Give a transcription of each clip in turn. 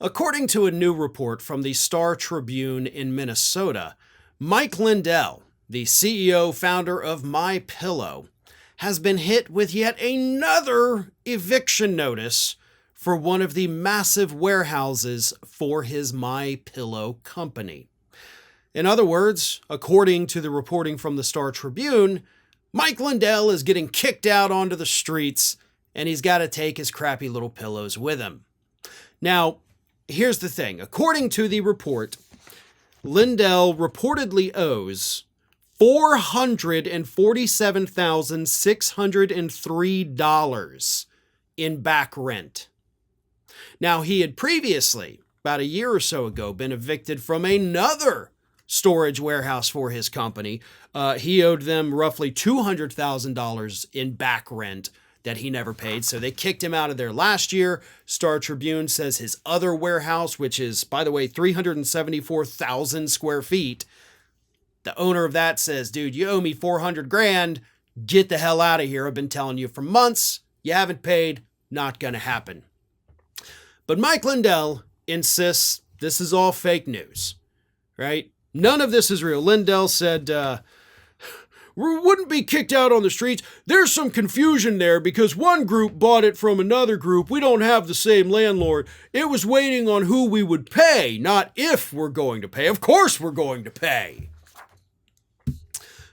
According to a new report from the Star Tribune in Minnesota, Mike Lindell, the CEO founder of MyPillow, has been hit with yet another eviction notice for one of the massive warehouses for his MyPillow company. In other words, according to the reporting from the Star Tribune, Mike Lindell is getting kicked out onto the streets and he's got to take his crappy little pillows with him. Now, here's the thing. According to the report, Lindell reportedly owes $447,603 in back rent. Now, he had previously, about a year or so ago, been evicted from another storage warehouse for his company. He owed them roughly $200,000 in back rent that he never paid, so they kicked him out of there last year. Star Tribune says his other warehouse, which is, by the way, 374,000 square feet, the owner of that says, dude, you owe me $400,000. Get the hell out of here. I've been telling you for months. You haven't paid. Not going to happen. But Mike Lindell insists this is all fake news, right? None of this is real. Lindell said, we wouldn't be kicked out on the streets. There's some confusion there because one group bought it from another group. We don't have the same landlord. It was waiting on who we would pay, not if we're going to pay. Of course we're going to pay.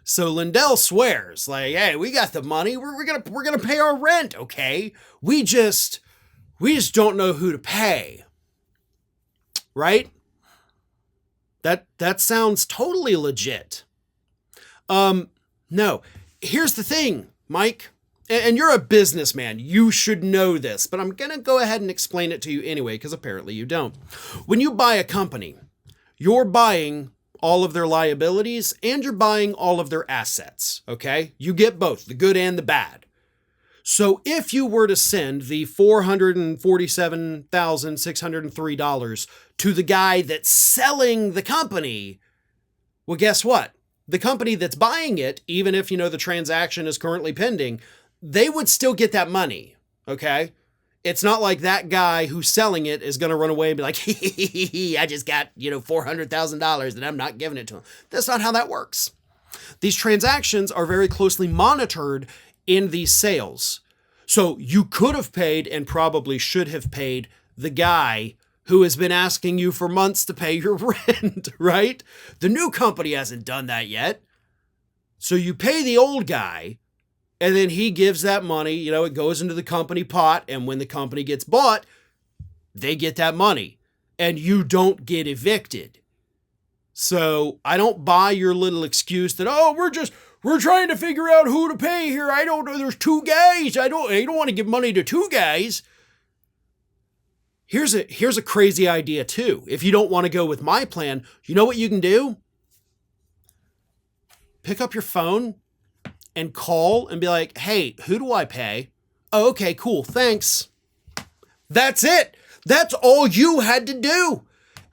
So Lindell swears, like, hey, we got the money. We're gonna pay our rent, okay? We just don't know who to pay. Right? That sounds totally legit. No. Here's the thing, Mike, and you're a businessman. You should know this, but I'm gonna go ahead and explain it to you anyway, because apparently you don't. When you buy a company, you're buying all of their liabilities and you're buying all of their assets, okay? You get both, the good and the bad. So if you were to send the $447,603 to the guy that's selling the company, well, guess what? The company that's buying it, even if, the transaction is currently pending, they would still get that money, okay? It's not like that guy who's selling it is going to run away and be like, I just got, $400,000 and I'm not giving it to him. That's not how that works. These transactions are very closely monitored in these sales. So you could have paid and probably should have paid the guy who has been asking you for months to pay your rent, right? The new company hasn't done that yet. So you pay the old guy and then he gives that money, it goes into the company pot. And when the company gets bought, they get that money and you don't get evicted. So I don't buy your little excuse that, we're trying to figure out who to pay here. I don't know. There's two guys. I don't want to give money to two guys. Here's a crazy idea too. If you don't want to go with my plan, you know what you can do? Pick up your phone and call and be like, hey, who do I pay? Oh, okay, cool. Thanks. That's it. That's all you had to do.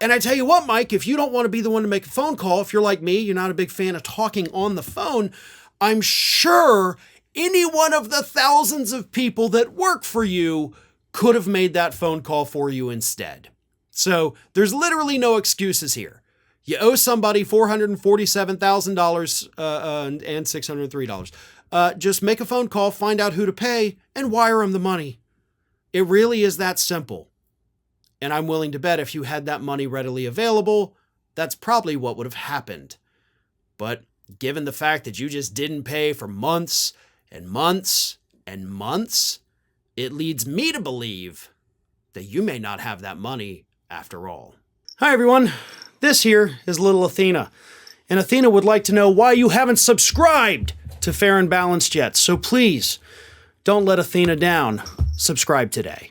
And I tell you what, Mike, if you don't want to be the one to make a phone call, if you're like me, you're not a big fan of talking on the phone, I'm sure any one of the thousands of people that work for you could have made that phone call for you instead. So there's literally no excuses here. You owe somebody $447,000 and $603. Just make a phone call, find out who to pay, and wire them the money. It really is that simple. And I'm willing to bet if you had that money readily available, that's probably what would have happened. But given the fact that you just didn't pay for months and months and months, it leads me to believe that you may not have that money after all. Hi, everyone. This here is little Athena. And Athena would like to know why you haven't subscribed to Fair and Balanced yet. So please, don't let Athena down. Subscribe today.